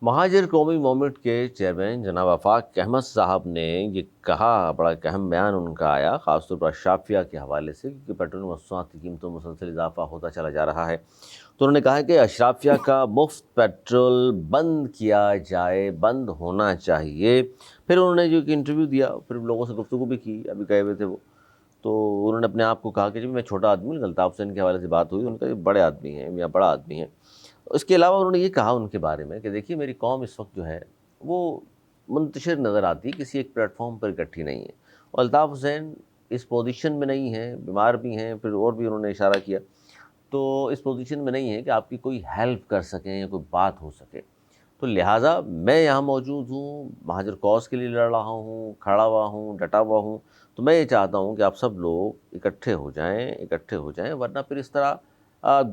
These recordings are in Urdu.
مہاجر قومی موومنٹ کے چیئرمین جناب آفاق احمد صاحب نے یہ کہا، بڑا اہم بیان ان کا آیا خاص طور پر اشرافیہ کے حوالے سے، کیونکہ پیٹرول مصنوعات کی قیمتوں میں مسلسل اضافہ ہوتا چلا جا رہا ہے۔ تو انہوں نے کہا کہ اشرافیہ کا مفت پیٹرول بند کیا جائے، بند ہونا چاہیے۔ پھر انہوں نے جو کہ انٹرویو دیا، پھر لوگوں سے گفتگو بھی کی، ابھی گئے ہوئے تھے وہ، تو انہوں نے اپنے آپ کو کہا کہ جب میں چھوٹا آدمی ہوں، الطاف حسین کے حوالے سے بات ہوئی، ان کا یہ بڑے آدمی ہیں یا بڑا آدمی ہے۔ اس کے علاوہ انہوں نے یہ کہا ان کے بارے میں کہ دیکھیے میری قوم اس وقت جو ہے وہ منتشر نظر آتی، کسی ایک پلیٹ فارم پر اکٹھی نہیں ہے، اور الطاف حسین اس پوزیشن میں نہیں ہیں، بیمار بھی ہیں، پھر اور بھی انہوں نے اشارہ کیا، تو اس پوزیشن میں نہیں ہے کہ آپ کی کوئی ہیلپ کر سکیں یا کوئی بات ہو سکے۔ تو لہٰذا میں یہاں موجود ہوں، مہاجر کوز کے لیے لڑ رہا ہوں، کھڑا ہوا ہوں، ڈٹا ہوا ہوں، تو میں یہ چاہتا ہوں کہ آپ سب لوگ اکٹھے ہو جائیں، ورنہ پھر اس طرح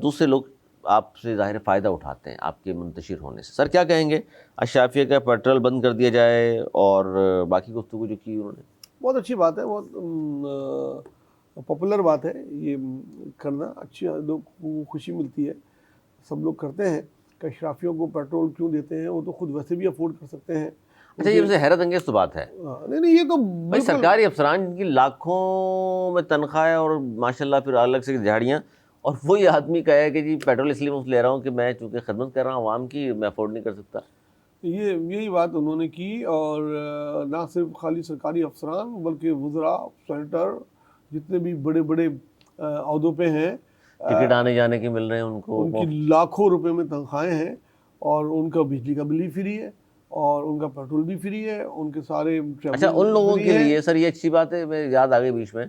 دوسرے لوگ آپ سے ظاہر فائدہ اٹھاتے ہیں آپ کے منتشر ہونے سے۔ سر کیا کہیں گے؟ اشرافیہ کا پیٹرول بند کر دیا جائے اور باقی گفتگو جو کی انہوں نے؟ بہت اچھی بات ہے، بہت پاپولر بات ہے یہ کرنا، اچھی لوگ کو خوشی ملتی ہے، سب لوگ کرتے ہیں کہ اشرافیوں کو پیٹرول کیوں دیتے ہیں، وہ تو خود ویسے بھی افورڈ کر سکتے ہیں۔ اچھا، یہ ویسے حیرت انگیز تو بات ہے، نہیں یہ تو بھائی سرکاری افسران جن کی لاکھوں میں تنخواہ ہے اور ماشاءاللہ پھر الگ سے دہاڑیاں، اور وہی آدمی کہے کہ جی پیٹرول اس لیے مفت لے رہا ہوں کہ میں چونکہ خدمت کر رہا ہوں عوام کی، میں افورڈ نہیں کر سکتا۔ یہی بات انہوں نے کی، اور نہ صرف خالی سرکاری افسران بلکہ وزراء، سینیٹر، جتنے بھی بڑے بڑے عہدوں پہ ہیں، ٹکٹ آنے جانے کے مل رہے ہیں ان کو، ان کی لاکھوں روپے میں تنخواہیں ہیں، اور ان کا بجلی کا بل بھی فری ہے، اور ان کا پیٹرول بھی فری ہے، ان کے سارے اچھا ان لوگوں کے لیے سر یہ اچھی بات ہے، میرے یاد آ گئی بیچ میں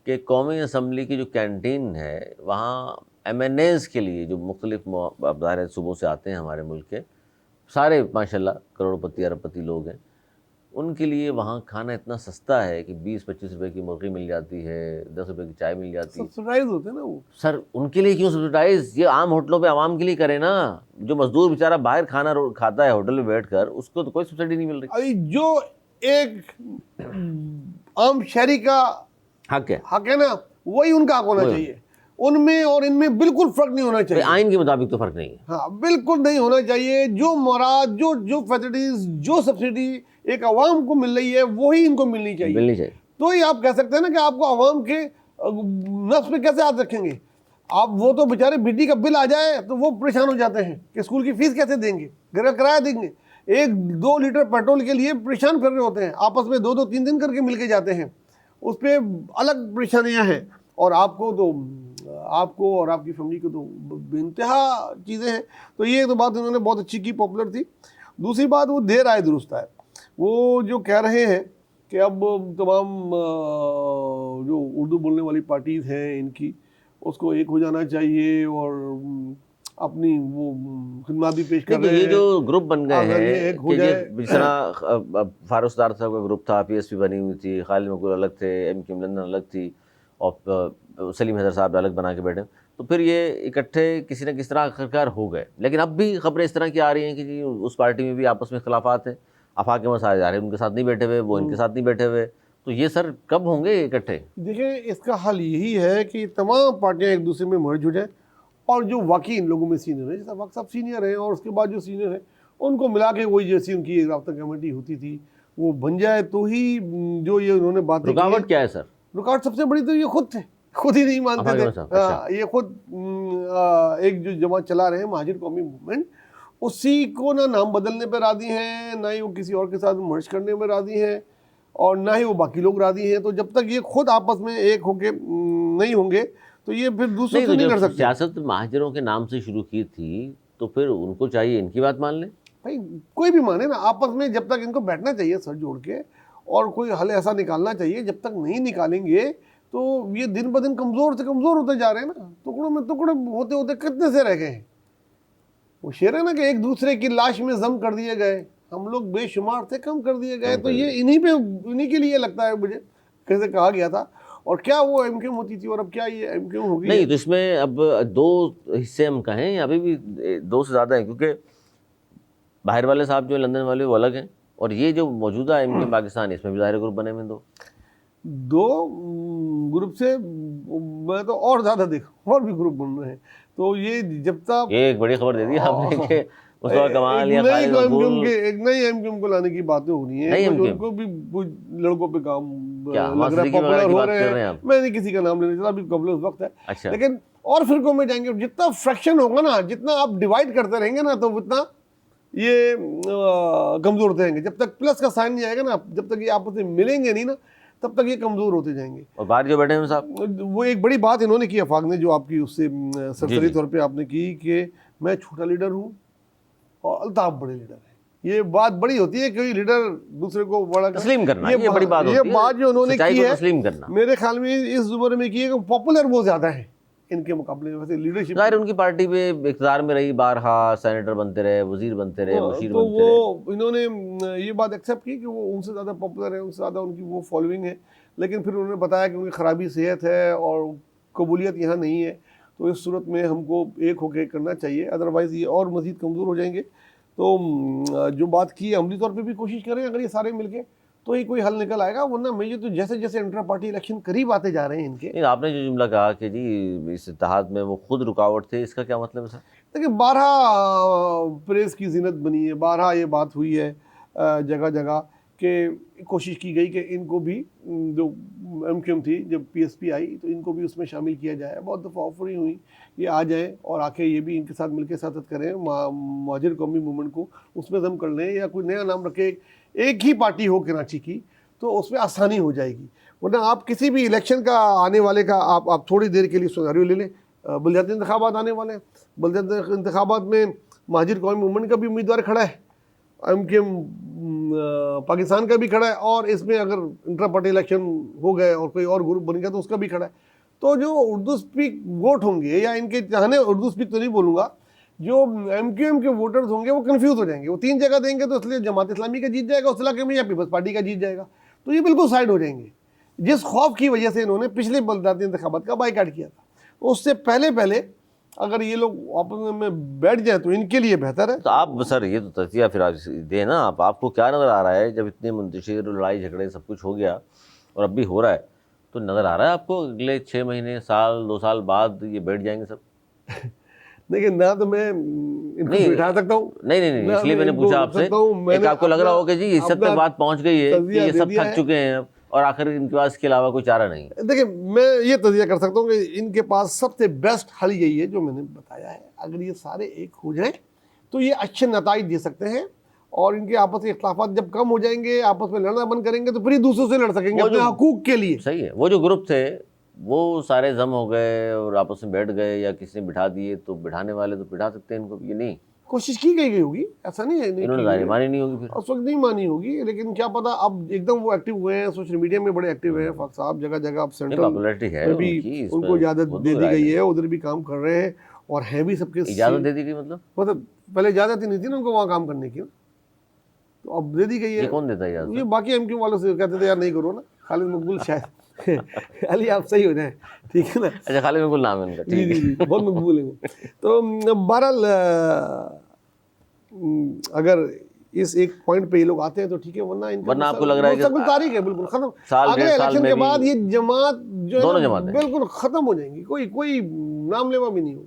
کہ قومی اسمبلی کی جو کینٹین ہے وہاں ایم این ایز کے لیے جو مختلف ظاہر صوبوں سے آتے ہیں ہمارے ملک کے، سارے ماشاءاللہ کروڑ پتی ارب پتی لوگ ہیں، ان کے لیے وہاں کھانا اتنا سستا ہے کہ 20-25 روپے کی مرغی مل جاتی ہے، 10 روپے کی چائے مل جاتی ہے۔ سبسڈائز ہوتے ہیں نا وہ۔ سر ان کے لیے کیوں سبسڈائز؟ یہ عام ہوٹلوں پہ عوام کے لیے کرے نا، جو مزدور بیچارہ باہر کھانا کھاتا ہے ہوٹل میں بیٹھ کر، اس کو تو کوئی سبسڈی نہیں مل رہی۔ جو ایک عام شہری کا حق ہے نا، وہی ان کا حق ہونا چاہیے، ان میں اور ان میں بالکل فرق نہیں ہونا چاہیے، آئین کے مطابق تو فرق نہیں ہے، ہاں بالکل نہیں ہونا چاہیے۔ جو مراد، جو فیسلٹیز، جو سبسڈی ایک عوام کو مل رہی ہے وہی ان کو ملنی چاہیے۔ تو یہ آپ کہہ سکتے ہیں نا کہ آپ کو عوام کے نفس پہ کیسے ہاتھ رکھیں گے آپ؟ وہ تو بیچارے بجلی کا بل آ جائے تو وہ پریشان ہو جاتے ہیں کہ اسکول کی فیس کیسے دیں گے، گھر کا کرایہ دیں گے، 1-2 لیٹر پیٹرول کے لیے پریشان کر رہے ہوتے ہیں، آپس میں 2-3 دن کر کے مل کے جاتے ہیں، اس پہ الگ پریشانیاں ہیں، اور آپ کو اور آپ کی فیملی کو تو بے انتہا چیزیں ہیں۔ تو یہ تو بات انہوں نے بہت اچھی کی، پاپولر تھی۔ دوسری بات، وہ دیر آئے درست آئے، وہ جو کہہ رہے ہیں کہ اب تمام جو اردو بولنے والی پارٹیز ہیں ان کی، اس کو ایک ہو جانا چاہیے، اور اپنی وہ خدمات بھی پیش کر رہے ہیں۔ یہ جو گروپ بن گئے ہیں کہ جس طرح فاروق ستار صاحب کا گروپ تھا، پی ایس پی بنی ہوئی تھی، خالد مقبول الگ تھے، ایم کیو لندن الگ تھی، اور سلیم حیدر صاحب الگ بنا کے بیٹھے، تو پھر یہ اکٹھے کسی نہ کس طرح آخرکار ہو گئے۔ لیکن اب بھی خبریں اس طرح کی آ رہی ہیں کہ جی اس پارٹی میں بھی آپس میں اختلافات ہیں، آفاق احمد صاحب ان کے ساتھ نہیں بیٹھے ہوئے، وہ ان کے ساتھ نہیں بیٹھے ہوئے، تو یہ سر کب ہوں گے اکٹھے؟ دیکھیں اس کا حل یہی ہے کہ تمام پارٹیاں ایک دوسرے میں مرج ہو جائیں، اور جو واقعی ان لوگوں میں سینئر ہیں، جیسا وقت صاحب سینئر ہیں، اور اس کے بعد جو سینئر ہیں ان کو ملا کے وہی جیسی ان کی ایک رابطہ کمیٹی ہوتی تھی وہ بن جائے، تو ہی جو یہ انہوں نے باتیں کی۔ رکاوٹ کیا ہے سر؟ رکاوٹ سب سے بڑی تو یہ خود تھے، خود ہی نہیں مانتے تھے۔ یہ خود ایک جو جماعت چلا رہے ہیں مہاجر قومی موومنٹ، اسی کو نہ نام بدلنے پہ راضی ہیں، نہ ہی وہ کسی اور کے ساتھ مرج کرنے میں راضی ہیں، اور نہ ہی وہ باقی لوگ راضی ہیں۔ تو جب تک یہ خود آپس میں ایک ہو کے نہیں ہوں گے تو یہ پھر دوسروں سے نہیں کر سکتے۔ سیاست مہاجروں کے نام سے شروع کی تھی تو پھر ان کو چاہیے ان کی بات مان لیں۔ بھائی کوئی بھی مانے نا، آپس میں جب تک ان کو بیٹھنا چاہیے سر جوڑ کے، اور کوئی حل ایسا نکالنا چاہیے، جب تک نہیں نکالیں گے تو یہ دن بدن کمزور سے کمزور ہوتے جا رہے ہیں نا، ٹکڑوں میں ٹکڑے ہوتے ہوتے کتنے سے رہ گئے ہیں۔ وہ شعر ہے نا کہ ایک دوسرے کی لاش میں ضم کر دیے گئے، ہم لوگ بے شمار تھے کم کر دیے گئے۔ تو یہ انہی کے لیے لگتا ہے مجھے، کیسے کہا گیا تھا، اور کیا وہ ایم کیو ہوتی تھی اور اب کیا یہ ایم کیو ہوگی؟ نہیں تو اس میں اب 2 حصے ہم کہیں، ابھی بھی 2 سے زیادہ ہیں، کیونکہ باہر والے صاحب جو لندن والے وہ الگ ہیں، اور یہ جو موجودہ ایم کیو پاکستان، اس میں بھی ظاہر گروپ بنے ہوئے 2 گروپ سے میں تو اور زیادہ دیکھوں، اور بھی گروپ بن رہے ہیں۔ تو یہ جب تک یہ ایک بڑی خبر دے دی آپ نے کہ مصطفیٰ کمال یا خالد مقبول، ایک نئی ایم کیو ایم کو لانے کی باتیں ہو رہی ہیں، ان کو بھی لڑکوں پہ کام لگ رہا ہے، پاپولر ہو رہے ہیں. میں نہیں کسی کا نام لینا چاہتا، ابھی قبل اس وقت ہے، لیکن اور فرقوں میں جائیں گے، جتنا فریکشن ہوگا نا، جتنا آپ ڈیوائڈ کرتے رہیں گے نا، تو اتنا یہ کمزور ہوتے رہیں گے. جب تک پلس کا سائن نہیں آئے گا نا، جب تک یہ آپس میں ملیں گے نہیں نا، تب تک یہ کمزور ہوتے جائیں گے. اور باہر جو بیٹھے ہیں صاحب، وہ ایک بڑی بات انہوں نے کی، آفاق نے، جو آپ کی اس سے سرسری طور پہ آپ نے کی کہ میں چھوٹا لیڈر ہوں اور الطاف بڑے لیڈر ہیں. یہ بات بڑی ہوتی ہے کہ لیڈر دوسرے کو بڑا تسلیم کرنا، یہ بڑی بات ہوتی ہے. یہ بات جو انہوں نے کی ہے تسلیم کرنا، میرے خیال میں اس زمرے میں کی ہے کہ پاپولر وہ زیادہ ہے ان کے مقابلے میں. ویسے لیڈرشپ ظاہر ان کی پارٹی پہ اقتدار میں رہی، بارہا سینیٹر بنتے رہے، وزیر بنتے رہے، مشیر تو بنتے رہے. وہ انہوں نے یہ بات ایکسیپٹ کی کہ وہ ان سے زیادہ پاپولر ہے، ان سے زیادہ ان کی وہ فالوئنگ ہے. لیکن پھر انہوں نے بتایا کہ ان کی خرابی صحت ہے اور قبولیت یہاں نہیں ہے، تو اس صورت میں ہم کو ایک ہو کے کرنا چاہیے، ادروائز یہ اور مزید کمزور ہو جائیں گے. تو جو بات کی ہے عملی طور پہ بھی کوشش کریں، اگر یہ سارے مل کے تو ہی کوئی حل نکل آئے گا. ورنہ مجھے تو جیسے جیسے انٹر پارٹی الیکشن قریب آتے جا رہے ہیں ان کے. آپ نے جو جملہ کہا کہ جی اس اتحاد میں وہ خود رکاوٹ تھے، اس کا کیا مطلب ہے سر؟ دیکھیں، بارہا پریس کی زینت بنی ہے، بارہا یہ بات ہوئی ہے جگہ جگہ کہ کوشش کی گئی کہ ان کو بھی، جو ایم کیو ایم تھی جب پی ایس پی آئی تو ان کو بھی اس میں شامل کیا جائے. بہت دفعہ آفریں ہوئی یہ آ جائیں اور آ کے یہ بھی ان کے ساتھ مل کے سیاست کریں، مہاجر قومی موومنٹ کو اس میں ضم کر لیں، یا کوئی نیا نام رکھے، ایک ہی پارٹی ہو کراچی کی، تو اس میں آسانی ہو جائے گی. ورنہ آپ کسی بھی الیکشن کا آنے والے کا آپ تھوڑی دیر کے لیے سیناریو لے لیں. بلدیاتی انتخابات آنے والے ہیں، بلدیاتی انتخابات میں مہاجر قومی موومنٹ کا بھی امیدوار کھڑا ہے، ایم کیو ایم پاکستان کا بھی کھڑا ہے، اور اس میں اگر انٹر پارٹی الیکشن ہو گئے اور کوئی اور گروپ بن گیا تو اس کا بھی کھڑا ہے. تو جو اردو سپیک ووٹ ہوں گے، یا ان کے چاہنے، اردو سپیک تو نہیں بولوں گا، جو ایم کیو ایم کے ووٹرز ہوں گے وہ کنفیوز ہو جائیں گے. وہ 3 جگہ دیں گے تو اس لیے جماعت اسلامی کا جیت جائے گا اس علاقے میں، یا پیپلز پارٹی کا جیت جائے گا، تو یہ بالکل سائڈ ہو جائیں گے. جس خوف کی وجہ سے انہوں نے پچھلے بلدیاتی انتخابات کا بائیکاٹ کیا تھا، اس سے پہلے اگر یہ لوگ آپس میں بیٹھ جائیں تو ان کے لیے بہتر ہے. تو آپ سر یہ تو تجزیہ پھر دیں نا، آپ کو کیا نظر آ رہا ہے جب اتنے منتشر لڑائی جھگڑے سب کچھ ہو گیا اور اب بھی ہو رہا ہے، تو نظر آ رہا ہے آپ کو اگلے 6 مہینے، سال، 2 سال بعد یہ بیٹھ جائیں گے سب؟ دیکھیں، نہ تو میں ان کو بٹھا سکتا ہوں، نہیں، اس لیے میں نے پوچھا آپ سے، ایک آپ کو لگ رہا ہو کہ جی اس حد تک بات پہنچ گئی ہے کہ یہ سب تھک چکے ہیں اور آخر ان کے پاس اس کے علاوہ کوئی چارہ نہیں. دیکھیں، میں یہ تجزیہ کر سکتا ہوں کہ ان کے پاس سب سے بیسٹ حل یہی ہے جو میں نے بتایا ہے. اگر یہ سارے ایک ہو جائیں تو یہ اچھے نتائج دے سکتے ہیں، اور ان کے آپس کے اختلافات جب کم ہو جائیں گے، آپس میں لڑنا بند کریں گے، تو پھر یہ دوسروں سے لڑ سکیں گے اپنے حقوق کے لیے. صحیح ہے، وہ جو گروپ تھے وہ سارے ضم ہو گئے اور آپس میں بیٹھ گئے، یا کسی نے بٹھا دیے، تو بٹھانے والے تو بٹھا سکتے ہیں ان کو. یہ نہیں کوشش کی گئی ہوگی، ایسا نہیں ہے، انہوں نے ظاہر مانی نہیں ہوگی، پھر اس وقت نہیں مانی ہوگی، لیکن کیا پتا اب ایک دم وہ ایکٹیو ہوئے ہیں، سوشل میڈیا میں بڑے ایکٹیو ہیں فاق صاحب، جگہ جگہ اب سینٹرل میں بھی ان کو اجازت دے دی گئی ہے، ادھر بھی کام کر رہے ہیں، اور ہیں بھی سب کے. اجازت دے دی گئی مطلب پہلے اجازت ہی نہیں تھی نا ان کو وہاں کام کرنے کی، تو اب دے دی گئی ہے. کون دیتا ہے اجازت؟ یہ باقی ایم کیو والوں سے کہتے تھے یار نہیں کرو نا، خالد مقبول شاید علی آپ صحیح ہو جائیں، ٹھیک ہے نا. اچھا، خالد مقبول نام ہے ان کا. جی، بہت مقبول ہیں. تو بہرحال اگر اس ایک پوائنٹ پہ یہ لوگ آتے ہیں تو ٹھیک ہے، ورنہ آپ کو لگ رہا ہے کہ تاریخ ہے بالکل ختم. اگلے الیکشن کے بعد یہ جماعت جو ہے بالکل ختم ہو جائیں گی، کوئی نام لیوا بھی نہیں ہوگا.